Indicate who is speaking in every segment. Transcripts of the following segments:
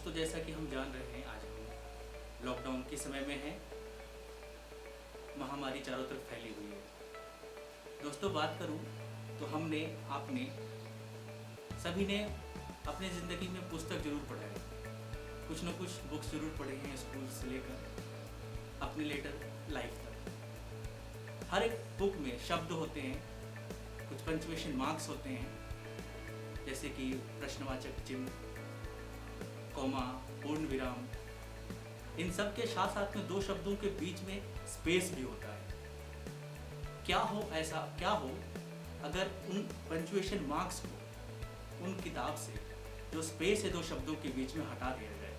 Speaker 1: दोस्तों, जैसा कि हम जान रहे हैं, आज हम लॉकडाउन के समय में हैं। महामारी चारों तरफ फैली हुई है। दोस्तों, बात करूं तो हमने आपने सभी ने अपनी ज़िंदगी में पुस्तक ज़रूर पढ़ा है। कुछ न कुछ बुक्स ज़रूर पढ़े हैं, स्कूल से लेकर अपने लेटर लाइफ तक। हर एक बुक में शब्द होते हैं, कुछ पंक्चुएशन मार्क्स होते हैं, जैसे कि प्रश्नवाचक चिन्ह, कॉमा, पूर्ण विराम। इन सब के साथ साथ में दो शब्दों के बीच में स्पेस भी होता है। क्या हो अगर उन पंक्चुएशन मार्क्स को उन किताब से जो स्पेस है दो शब्दों के बीच में हटा दिया जाए,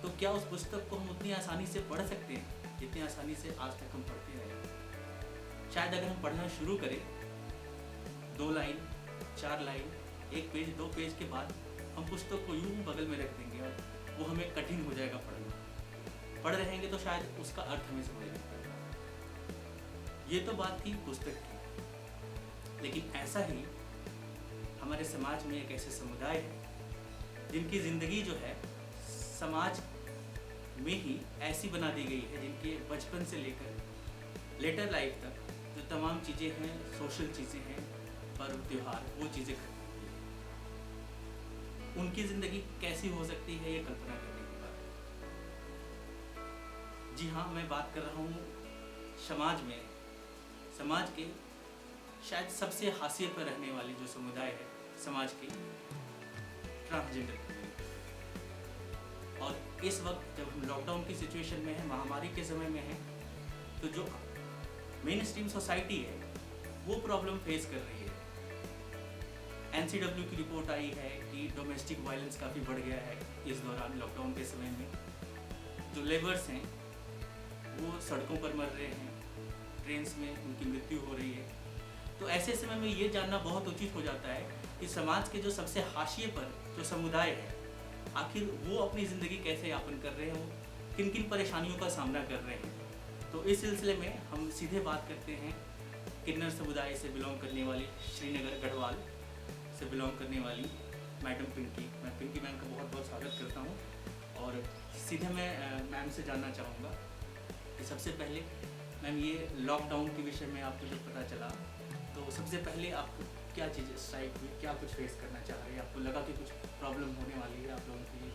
Speaker 1: तो क्या उस पुस्तक को हम उतनी आसानी से पढ़ सकते हैं जितनी आसानी से आज तक हम पढ़ते रहे? शायद अगर हम पढ़ना शुरू करें 2 लाइन, 4 लाइन, 1 पेज, 2 पेज के बाद हम पुस्तक को यूं बगल में रख देंगे और वो हमें कठिन हो जाएगा पढ़ना। पढ़ रहेंगे तो शायद उसका अर्थ हमें समझ नहीं पाएगा। ये तो बात थी पुस्तक की, लेकिन ऐसा ही हमारे समाज में एक ऐसे समुदाय है जिनकी ज़िंदगी जो है समाज में ही ऐसी बना दी गई है, जिनके बचपन से लेकर लेटर लाइफ तक जो तमाम चीज़ें हैं, सोशल चीज़ें हैं, पर्व त्योहार, वो चीज़ें खत्म हो गई। उनकी ज़िंदगी कैसी हो सकती है, ये कल्पना करने की बात है। जी हाँ, मैं बात कर रहा हूँ समाज के शायद सबसे हाशिए पर रहने वाले जो समुदाय है समाज की, ट्रांसजेंडर कम्युनिटी। और इस वक्त जब हम लॉकडाउन की सिचुएशन में है, महामारी के समय में है, तो जो मेन स्ट्रीम सोसाइटी है वो प्रॉब्लम फेस कर रही है। NCW की रिपोर्ट आई है कि डोमेस्टिक वायलेंस काफ़ी बढ़ गया है इस दौरान, लॉकडाउन के समय में। जो लेबर्स हैं वो सड़कों पर मर रहे हैं, ट्रेन्स में उनकी मृत्यु हो रही है। तो ऐसे समय में ये जानना बहुत उचित हो जाता है कि समाज के जो सबसे हाशिए पर जो समुदाय है, आखिर वो अपनी ज़िंदगी कैसे यापन कर रहे हैं, वो किन किन परेशानियों का सामना कर रहे हैं। तो इस सिलसिले में हम सीधे बात करते हैं किन्नर समुदाय से बिलोंग करने वाली, श्रीनगर गढ़वाल से बिलोंग करने वाली मैडम पिंकी। मैं पिंकी मैम का बहुत बहुत स्वागत करता हूँ। और सीधे मैं मैम से जानना चाहूँगा कि सबसे पहले मैम, ये लॉकडाउन के विषय में आपको जब पता चला तो सबसे पहले आपको क्या चीज़ स्ट्राइक हुई, क्या कुछ फेस करना चाह रहे हैं? आपको लगा कि कुछ प्रॉब्लम होने वाली है आप लोगों के लिए?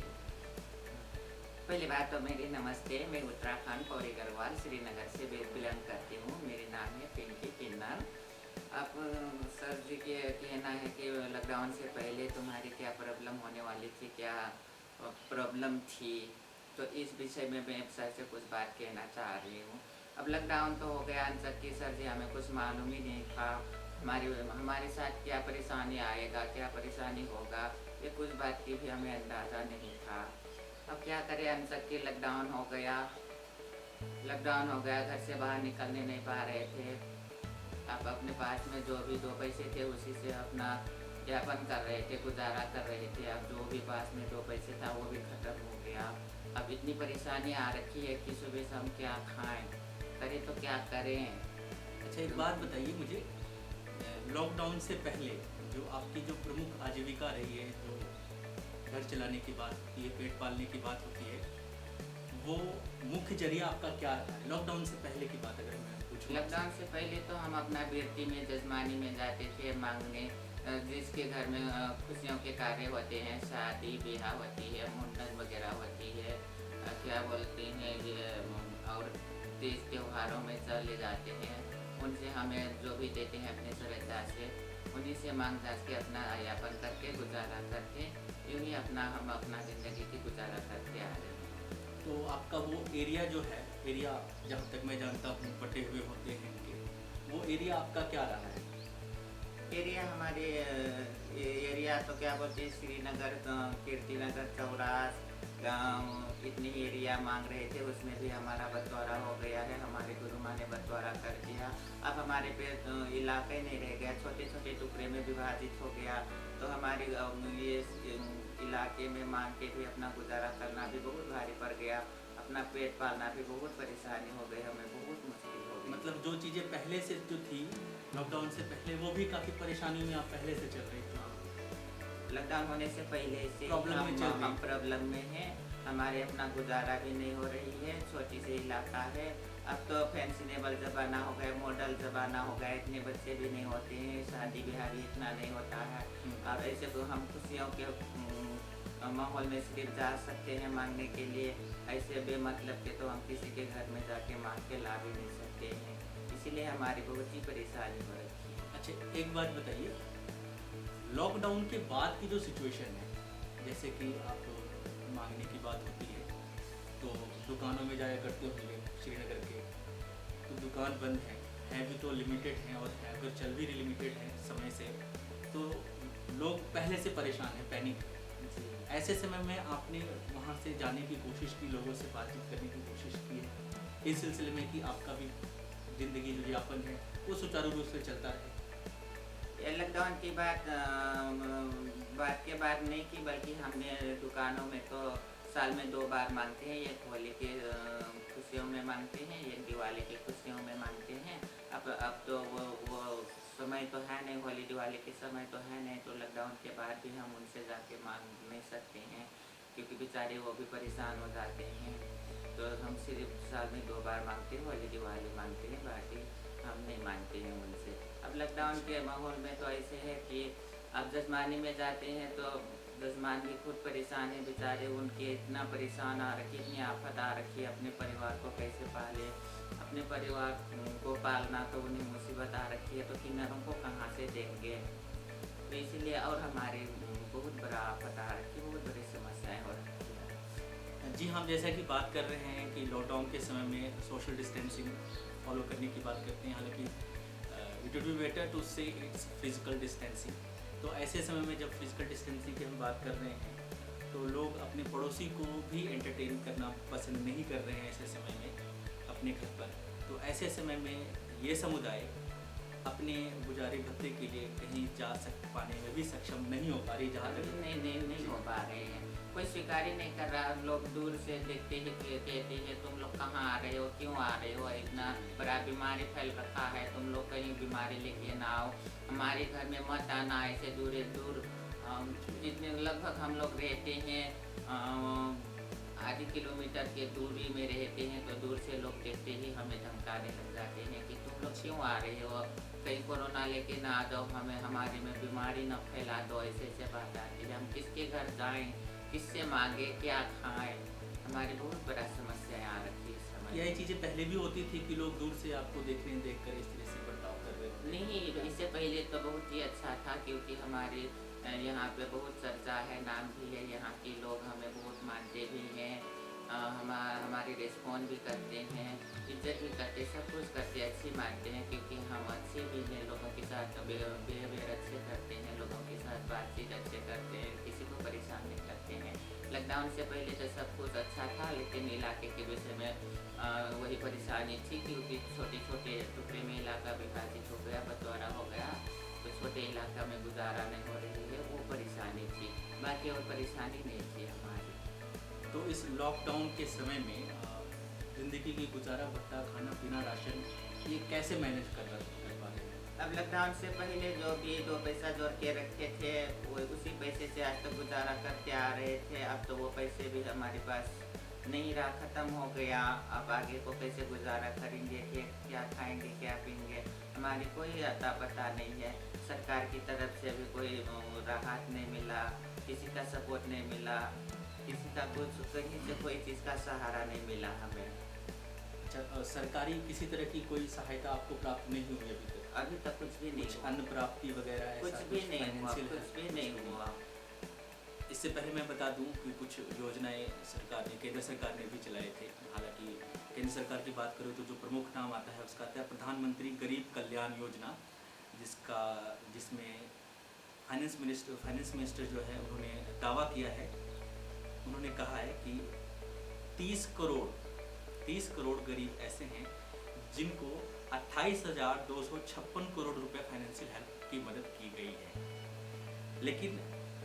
Speaker 2: पहली बात तो मेरी नमस्ते। मैं उत्तराखंड पौड़ी गढ़वाल श्रीनगर से बिलोंग करती हूँ। मेरी नाम है पिंकी किन्नर। अब सर जी के कहना है कि लॉकडाउन से पहले तुम्हारी क्या प्रॉब्लम होने वाली थी, क्या प्रॉब्लम थी, तो इस विषय में मैं सर से कुछ बात कहना चाह रही हूँ। अब लॉकडाउन तो हो गया अनसकी सर जी, हमें कुछ मालूम ही नहीं था हमारे साथ क्या परेशानी आएगा, क्या परेशानी होगा, ये कुछ बात की भी हमें अंदाज़ा नहीं था। अब क्या करें, अनसकी लॉकडाउन हो गया, घर से बाहर निकलने नहीं पा रहे थे। अब अपने पास में जो भी 2 पैसे थे उसी से अपना यापन कर रहे थे, गुजारा कर रहे थे। अब जो भी पास में 2 पैसे था वो भी ख़त्म हो गया। अब इतनी परेशानी आ रखी है कि सुबह से हम क्या खाएं, करें तो क्या करें।
Speaker 1: अच्छा, एक बात बताइए मुझे, लॉकडाउन से पहले जो आपकी जो प्रमुख आजीविका रही है, जो घर चलाने की बात होती है, पेट पालने की बात होती है, वो मुख्य जरिया आपका क्या रहा है लॉकडाउन से पहले की बात अगर मैं पूछूं?
Speaker 2: लॉकडाउन से पहले तो हम अपना बिरती में, जजमानी में जाते थे मांगने। जिसके घर में खुशियों के कार्य होते हैं, शादी ब्याह होती है, मुंडन वगैरह होती है, क्या बोलते हैं ये, और तीज त्योहारों में चले जाते हैं। उनसे हमें जो भी देते हैं अपने श्रद्धा से, उन्हीं से मांग जाच के अपना यापन करके गुजारा करके, यूँ ही हम अपना ज़िंदगी की गुजारा करते आ रहे हैं।
Speaker 1: तो आपका वो एरिया जो है, जहाँ तक मैं जानता हूँ पटे हुए होते हैं इनके, वो एरिया आपका क्या रहा है?
Speaker 2: एरिया हमारे एरिया तो क्या बोलते हैं, श्रीनगर, कीर्तिनगर, चौरास गाँव, इतनी एरिया मांग रहे थे। उसमें भी हमारा बंटवारा हो गया है, हमारे गुरु माँ ने बंटवारा कर दिया। अब हमारे पे इलाका ही नहीं रह गया, छोटे छोटे टुकड़े में विभाजित हो गया। तो हमारे ये इलाके में मांग के भी अपना गुजारा करना भी बहुत भारी पड़ गया, अपना पेट पालना भी बहुत परेशानी हो गई, हमें बहुत मुश्किल हो गई।
Speaker 1: मतलब जो चीज़ें पहले से जो थी लॉकडाउन से पहले, वो भी काफ़ी परेशानी में आप पहले से चल रही थी?
Speaker 2: लॉकडाउन होने से पहले से
Speaker 1: प्रॉब्लम में चल
Speaker 2: हम
Speaker 1: रही।
Speaker 2: प्रॉब्लम में हैं। हमारे अपना गुजारा भी नहीं हो रही है, छोटी सी इलाका है। अब तो फैंसीनेबल ज़माना हो गया, मॉडल ज़माना हो गया, इतने बच्चे भी नहीं होते हैं, शादी ब्याह भी इतना नहीं होता है। और ऐसे तो हम खुशियों के माहौल में सिर्फ जा सकते हैं मांगने के लिए। ऐसे बेमतलब के तो हम किसी के घर में जाके मांग के ला भी नहीं सकते हैं। इसीलिए हमारी बहुत ही परेशानी हो रही है।
Speaker 1: अच्छा, एक बात बताइए, लॉकडाउन के बाद की जो सिचुएशन है, जैसे कि आप मांगने की बात होती है तो दुकानों में जाया करते होंगे श्रीनगर के, तो दुकान बंद है भी तो लिमिटेड हैं, और है अगर चल भी लिमिटेड है समय से, तो लोग पहले से परेशान हैं, पैनिक है। ऐसे समय में आपने वहाँ से जाने की कोशिश की, लोगों से बातचीत करने की कोशिश की है इस सिलसिले में कि आपका भी ज़िंदगी जो यापन है वो सुचारू रूप से चलता रहे?
Speaker 2: ये लॉकडाउन की बात के बाद नहीं की, बल्कि हमने दुकानों में तो साल में 2 बार मांगते हैं। एक होली के खुशियों में मांगते हैं, एक दिवाली की खुशियों में मांगते हैं। अब तो वो समय तो है नहीं, होली दिवाली के समय तो है नहीं, तो लॉकडाउन के बाद भी हम उनसे जाके मांग नहीं सकते हैं, क्योंकि बेचारे वो भी परेशान हो जाते हैं। तो हम सिर्फ साल में 2 बार मांगते हैं, होली दिवाली मांगते हैं, बाकी हम नहीं मांगते हैं उनसे। अब लॉकडाउन के माहौल में तो ऐसे है कि अब जजमानी में जाते हैं तो जजमान भी खुद परेशान है बेचारे, उनके इतना परेशान आ रखी, इतनी आफत आ रखी है, अपने परिवार को कैसे पाले। अपने परिवार को पालना तो उन्हें मुसीबत आ रखी है, तो किन्नरों को कहाँ से देंगे। तो इसीलिए और हमारे बहुत बड़ा आफत आ रखी है, बहुत बड़ी समस्याएं हो रखी है।
Speaker 1: जी, हम जैसा कि बात कर रहे हैं कि लॉकडाउन के समय में सोशल डिस्टेंसिंग फॉलो करने की बात करते हैं, हालांकि it would be better to say it's physical distancing. तो ऐसे समय में जब फिजिकल डिस्टेंसिंग की हम बात कर रहे हैं, तो लोग अपने पड़ोसी को भी एंटरटेन करना पसंद नहीं कर रहे हैं ऐसे समय में अपने घर पर। तो ऐसे समय में ये समुदाय अपने गुजारे भत्ते के लिए कहीं जा पाने में भी सक्षम नहीं हो पा रही, जहाँ तक
Speaker 2: नहीं हो पा रहे हैं, कोई स्वीकार ही नहीं कर रहा। लोग दूर से देखते ही कहते हैं तुम लोग कहाँ आ रहे हो, क्यों आ रहे हो, इतना बड़ा बीमारी फैल रखा है, तुम लोग कहीं बीमारी लेके ना आओ, हमारे घर में मत आना। ऐसे दूर जितने लगभग हम लोग रहते हैं आधी किलोमीटर के दूरी में रहते हैं, तो दूर से लोग देखते ही हमें धमकाने लग जाते हैं कि तुम लोग क्यों आ रहे हो, कहीं कोरोना लेके ना आ जाओ, हमें हमारे में बीमारी न फैला दो। ऐसे बात आती है, हम किसके घर जाएं, किससे मांगे, क्या खाएं। हमारी बहुत बड़ा समस्या आ रखी है इस समय।
Speaker 1: यही चीज़ें पहले भी होती थी कि लोग दूर से आपको देखकर इस तरह से बर्ताव कर रहे थे?
Speaker 2: नहीं, इससे पहले तो बहुत ही अच्छा था, क्योंकि हमारे यहाँ पे बहुत चर्चा है, नाम भी है, यहाँ के लोग हमें बहुत मानते भी हैं, हमारी रिस्पॉन्ड भी करते हैं, इज्जत भी करते, सब कुछ करते, अच्छी मानते हैं, क्योंकि हम अच्छे भी हैं, लोगों के साथ बिहेवियर अच्छे करते हैं, लोगों के साथ बातचीत अच्छे करते हैं, किसी को परेशान नहीं करते हैं। लॉकडाउन से पहले तो सब कुछ अच्छा था, लेकिन इलाके के विषय में वही परेशानी थी, क्योंकि छोटे छोटे टुकड़े में इलाका विभाजित हो गया, बंटवारा हो गया, तो छोटे इलाका में गुजारा नहीं हो रही है, वो परेशानी थी, बाकी और परेशानी नहीं थी हमारी।
Speaker 1: तो इस लॉकडाउन के समय में ज़िंदगी की गुजारा भत्ता, खाना पीना, राशन, ये कैसे मैनेज कर पा रहे हैं?
Speaker 2: अब लॉकडाउन से पहले जो भी 2 पैसा जोड़ के रखे थे, वो उसी पैसे से आज तक गुजारा करते आ रहे थे। अब तो वो पैसे भी हमारे पास नहीं रहा, ख़त्म हो गया। अब आगे को कैसे गुजारा करेंगे, क्या खाएंगे, क्या पीएंगे, हमारी कोई अता पता नहीं है। सरकार की तरफ से भी कोई राहत नहीं मिला, किसी का सपोर्ट नहीं मिला, किसी का कुछ, कहीं से कोई चीज़ का सहारा नहीं मिला हमें।
Speaker 1: अच्छा, सरकारी किसी तरह की कोई सहायता आपको प्राप्त नहीं हुई अभी तक?
Speaker 2: अभी तक कुछ भी नहीं
Speaker 1: कुछ
Speaker 2: हुआ,
Speaker 1: अन्न प्राप्ति वगैरह ऐसा
Speaker 2: कुछ भी नहीं हुआ,
Speaker 1: फाइनेंशियल
Speaker 2: कुछ भी नहीं हुआ।
Speaker 1: इससे पहले मैं बता दूं कि कुछ योजनाएं सरकार ने, केंद्र सरकार ने भी चलाए थे। हालांकि केंद्र सरकार की बात करूं तो जो प्रमुख नाम आता है उसका आता है प्रधानमंत्री गरीब कल्याण योजना, जिसमें फाइनेंस मिनिस्टर जो है उन्होंने दावा किया है, उन्होंने कहा है कि 30 करोड़ गरीब ऐसे हैं जिनको 28,256 करोड़ रुपए फाइनेंशियल हेल्प की मदद की गई है। लेकिन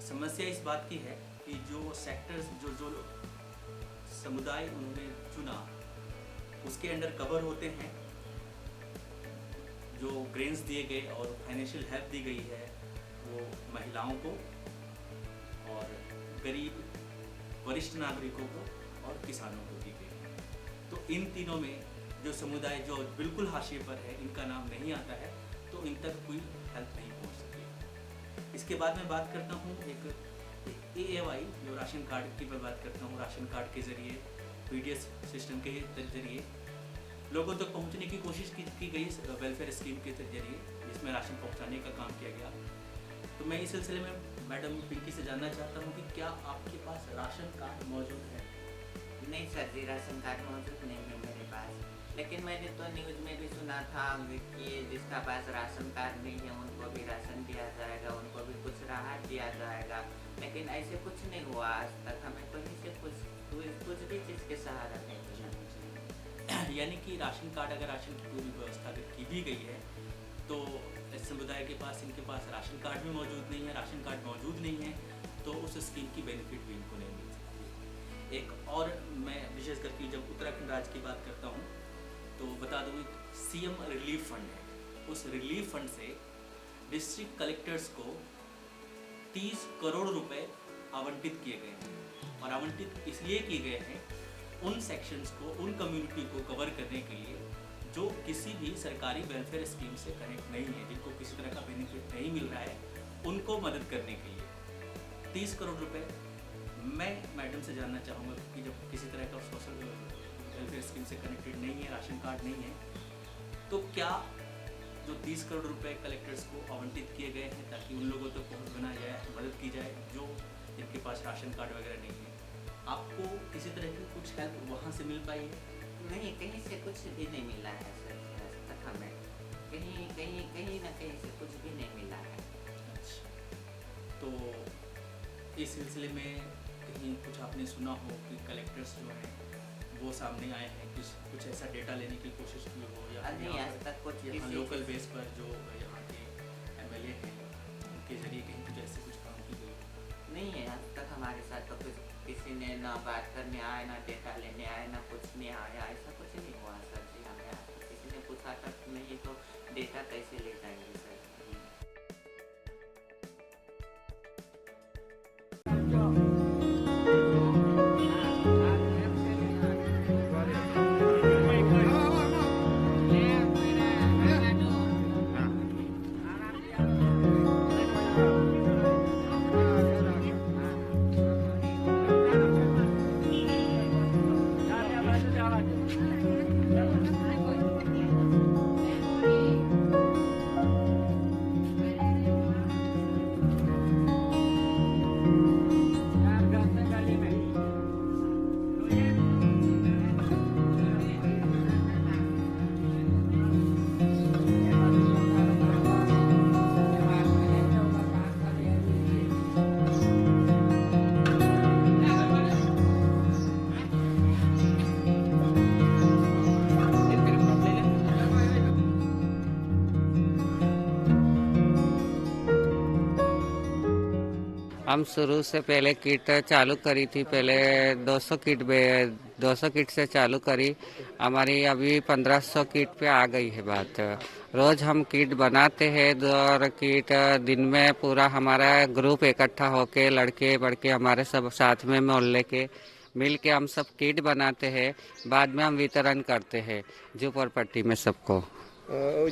Speaker 1: समस्या इस बात की है कि जो सेक्टर्स, जो समुदाय उन्होंने चुना उसके अंडर कवर होते हैं, जो ग्रेन्स दिए गए और फाइनेंशियल हेल्प दी गई है वो महिलाओं को, गरीब, वरिष्ठ नागरिकों को और किसानों को दी गई है। तो इन तीनों में जो समुदाय जो बिल्कुल हाशिए पर है, इनका नाम नहीं आता है, तो इन तक कोई हेल्प नहीं पहुंच सकी। इसके बाद मैं बात करता हूँ एक AAY जो राशन कार्ड की मैं बात करता हूँ। राशन कार्ड के ज़रिए PDS सिस्टम के ज़रिए लोगों तक पहुंचने की कोशिश की गई वेलफेयर स्कीम के जरिए, जिसमें राशन पहुंचाने का काम किया गया। तो मैं इस सिलसिले में मैडम पिंकी से जानना चाहता हूं कि क्या आपके पास राशन कार्ड मौजूद है?
Speaker 2: नहीं सर जी, राशन कार्ड मौजूद नहीं है मेरे पास, लेकिन मैंने तो न्यूज़ में भी सुना था कि जिसका पास राशन कार्ड नहीं है उनको भी राशन दिया जाएगा, उनको भी कुछ राहत दिया जाएगा, लेकिन ऐसे कुछ नहीं हुआ आज तक। हमें कहीं से कुछ भी चीज़ के सहारा नहीं मिला।
Speaker 1: यानी कि राशन कार्ड, अगर राशन की पूरी व्यवस्था अगर की भी गई है, तो इस समुदाय के पास, इनके पास राशन कार्ड भी मौजूद नहीं है। राशन कार्ड मौजूद नहीं है तो उस स्कीम की बेनिफिट भी इनको नहीं मिल सकती। एक और मैं विशेष करके जब उत्तराखंड राज्य की बात करता हूँ तो बता दूँ, एक CM रिलीफ फंड है। उस रिलीफ फंड से डिस्ट्रिक्ट कलेक्टर्स को 30 करोड़ रुपए आवंटित किए गए हैं, और आवंटित इसलिए किए गए हैं उन सेक्शंस को, उन कम्युनिटी को कवर करने के लिए जो किसी भी सरकारी वेलफेयर स्कीम से कनेक्ट नहीं है, जिनको किसी तरह का बेनिफिट नहीं मिल रहा है, उनको मदद करने के लिए 30 करोड़ रुपए। मैं मैडम से जानना चाहूँगा कि जब किसी तरह का सोशल वेलफेयर स्कीम से कनेक्टेड नहीं है, राशन कार्ड नहीं है, तो क्या जो 30 करोड़ रुपए कलेक्टर्स को आवंटित किए गए हैं ताकि उन लोगों तक पहुँच बनाया जाए, मदद की जाए जो जिनके पास राशन कार्ड वगैरह नहीं है, आपको किसी तरह की कुछ हेल्प वहाँ से मिल पाई है?
Speaker 2: नहीं, कहीं से कुछ भी नहीं मिला है सर आज तक हमें। कहीं ना कहीं से कुछ भी नहीं मिला है।
Speaker 1: अच्छा, तो इस सिलसिले में कहीं कुछ आपने सुना हो कि कलेक्टर्स जो हैं वो सामने आए हैं, कुछ ऐसा डेटा लेने की कोशिश की हो, या
Speaker 2: नहीं आज तक कुछ
Speaker 1: यहाँ लोकल बेस पर जो यहाँ के MLA हैं उनके जरिए कहीं कुछ ऐसे कुछ काम की गई हो?
Speaker 2: नहीं है आज तक हमारे साथ। तो कुछ किसी ने ना बात करने आए, ना डेटा लेने आए, ना कुछ नहीं आया, ऐसा कुछ नहीं हुआ सर जी। हमें आज तक किसी ने पूछा तक नहीं, तो डेटा कैसे ले जाएंगे सर? हम शुरू से पहले किट चालू करी थी, पहले 200 किट से चालू करी। हमारी अभी 1500 किट पे आ गई है बात। रोज हम किट बनाते हैं और किट दिन में पूरा हमारा ग्रुप इकट्ठा होके, लड़के बड़के हमारे सब साथ में मोहल्ले के मिल के हम सब किट बनाते हैं। बाद में हम वितरण करते हैं झोपड़पट्टी में सबको।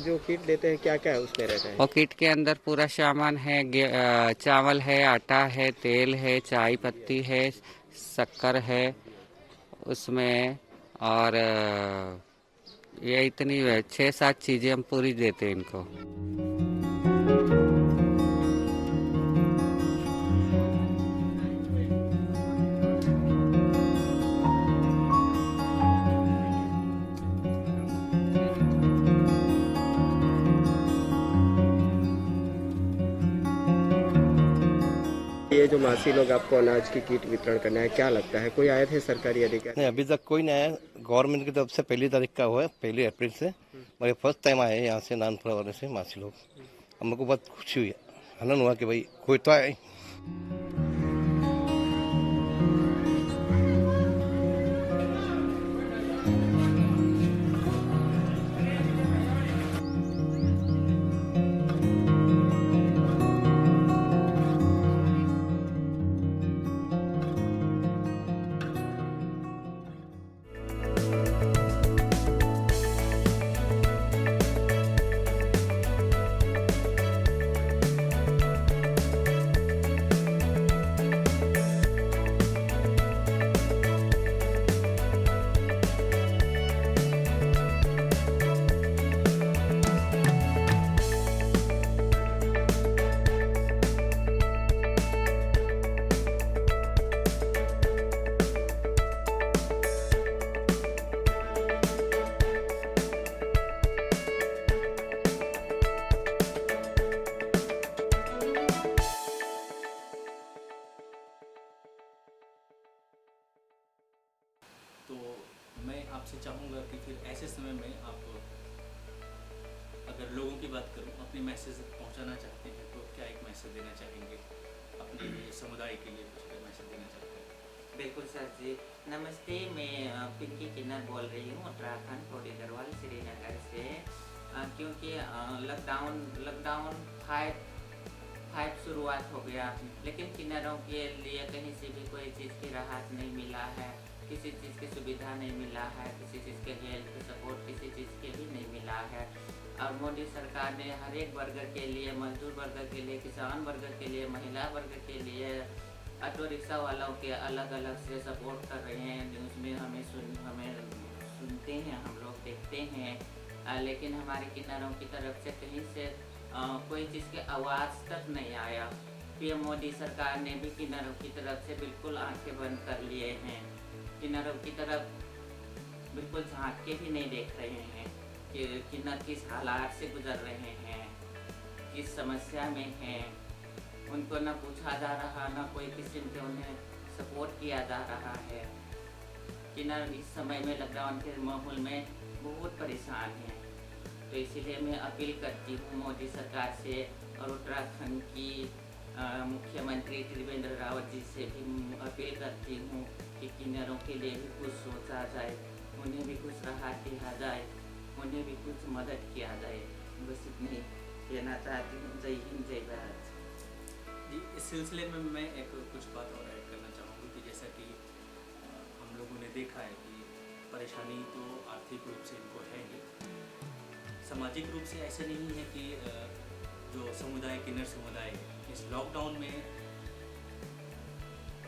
Speaker 3: जो किट देते हैं क्या क्या है उसमें रहता है?
Speaker 2: और किट के अंदर पूरा सामान है, चावल है, आटा है, तेल है, चाय पत्ती है, शक्कर है उसमें, और ये इतनी 6-7 चीज़ें हम पूरी देते हैं इनको।
Speaker 3: ये जो मासी लोग आपको अनाज की किट वितरण करना है, क्या लगता है कोई आए थे सरकारी अधिकारी?
Speaker 4: नहीं, अभी तक कोई नहीं आया। गवर्नमेंट की तरफ से 1 तारीख का हुआ है, 1 अप्रैल से। मेरे फर्स्ट टाइम आए हैं यहाँ से नानपुरा वाले से मासी लोग। हम लोग को बहुत खुशी हुई है, आनंद हुआ कि भाई कोई तो आए।
Speaker 1: आपसे चाहूँगा कि फिर ऐसे समय में आप, अगर लोगों की बात करूँ, अपनी मैसेज पहुँचाना चाहते हैं तो क्या एक मैसेज देना चाहेंगे अपने समुदाय के लिए? कुछ अगर मैसेज देना चाहते हैं।
Speaker 2: बिल्कुल सर जी। नमस्ते, मैं पिंकी किन्नर बोल रही हूँ उत्तराखंड पौड़ी गढ़वाल श्रीनगर से। क्योंकि लॉकडाउन 5 शुरुआत हो गया, लेकिन किन्नरों के लिए कहीं से भी कोई चीज़ की राहत नहीं मिला है, किसी चीज़ की सुविधा नहीं मिला है, किसी चीज़ के हेल्थ सपोर्ट किसी चीज़ के भी नहीं मिला है। और मोदी सरकार ने हर एक वर्ग के लिए, मजदूर वर्ग के लिए, किसान वर्ग के लिए, महिला वर्ग के लिए, ऑटो रिक्शा वालों के अलग अलग से सपोर्ट कर रहे हैं। न्यूज़ में हमें सुनते हैं, हम लोग देखते हैं, लेकिन हमारे किन्नरों की तरफ से कहीं से कोई चीज़ के आवाज़ तक नहीं आया। पीएम मोदी सरकार ने भी किन्नरों की तरफ से बिल्कुल आंखें बंद कर लिए हैं, किन्नरों की तरफ बिल्कुल झांक के भी नहीं देख रहे हैं कि किन्नर किस हालात से गुजर रहे हैं, किस समस्या में हैं। उनको न पूछा जा रहा, न कोई किस्म के उन्हें सपोर्ट किया जा रहा है। किन्नर इस समय में लॉकडाउन के माहौल में बहुत परेशान हैं। तो इसीलिए मैं अपील करती हूँ मोदी सरकार से और उत्तराखंड की मुख्यमंत्री त्रिवेंद्र रावत जी से भी अपील करती हूँ कि किन्नरों के लिए भी कुछ सोचा जाए, उन्हें भी कुछ राहत दिया जाए, उन्हें भी कुछ मदद किया जाए। बस इतनी कहना चाहती हूँ। जय हिंद, जय भारत।
Speaker 1: जी, इस सिलसिले में मैं कुछ बात और ऐड करना चाहूँगी कि जैसा कि हम लोगों ने देखा है कि परेशानी तो आर्थिक रूप से इनको है ही, सामाजिक रूप से ऐसे नहीं है कि जो समुदाय, किन्नर समुदाय है, इस लॉकडाउन में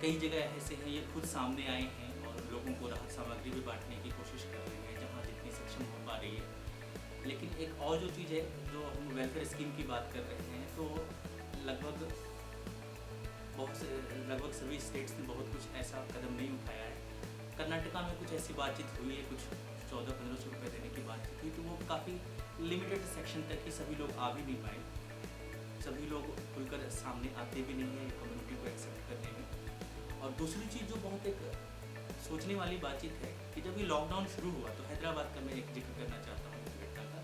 Speaker 1: कई जगह ऐसे हैं ये खुद सामने आए हैं और लोगों को राहत सामग्री भी बांटने की कोशिश कर रहे हैं जहाँ जितनी सक्षम हो पा रही है। लेकिन एक और जो चीज़ है, जो हम वेलफेयर स्कीम की बात कर रहे हैं, तो लगभग सभी स्टेट्स ने बहुत कुछ ऐसा कदम नहीं उठाया है। कर्नाटका में कुछ ऐसी बातचीत हुई है, कुछ 1400-1500 रुपये देने की बातचीत हुई, तो वो काफ़ी लिमिटेड सेक्शन तक ही सभी लोग आ भी नहीं पाए। सभी लोग खुलकर सामने आते भी नहीं हैं कम्युनिटी को एक्सेप्ट करने में। और दूसरी चीज़ जो बहुत एक सोचने वाली बातचीत है कि जब ये लॉकडाउन शुरू हुआ तो हैदराबाद का मैं एक जिक्र करना चाहता हूँ घटना का।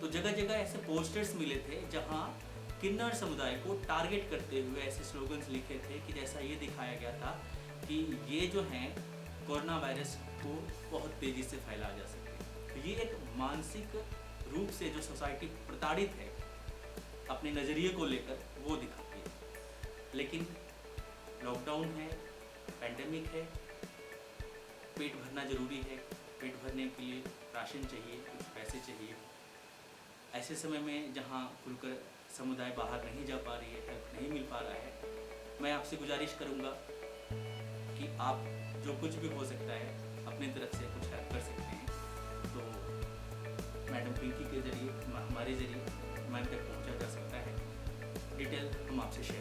Speaker 1: तो जगह जगह ऐसे पोस्टर्स मिले थे जहाँ किन्नर समुदाय को टारगेट करते हुए ऐसे स्लोगन्स लिखे थे कि जैसा ये दिखाया गया था कि ये जो हैं कोरोना वायरस को बहुत तेज़ी से फैला जा सके। तो ये एक मानसिक रूप से जो सोसाइटी प्रताड़ित है अपने नज़रिए को लेकर, वो दिखाती है। लेकिन लॉकडाउन है, पैंडेमिक है, पेट भरना ज़रूरी है, पेट भरने के लिए राशन चाहिए, कुछ पैसे चाहिए। ऐसे समय में जहाँ खुलकर समुदाय बाहर नहीं जा पा रही है, हेल्प नहीं मिल पा रहा है, मैं आपसे गुजारिश करूँगा कि आप जो कुछ भी हो सकता है अपनी तरफ से कुछ हेल्प कर सकते हैं। तो मैडम पिंकी के ज़रिए, हमारे ज़रिए हमारे तक पहुँचा जा सकता है। डिटेल हम आपसे शेयर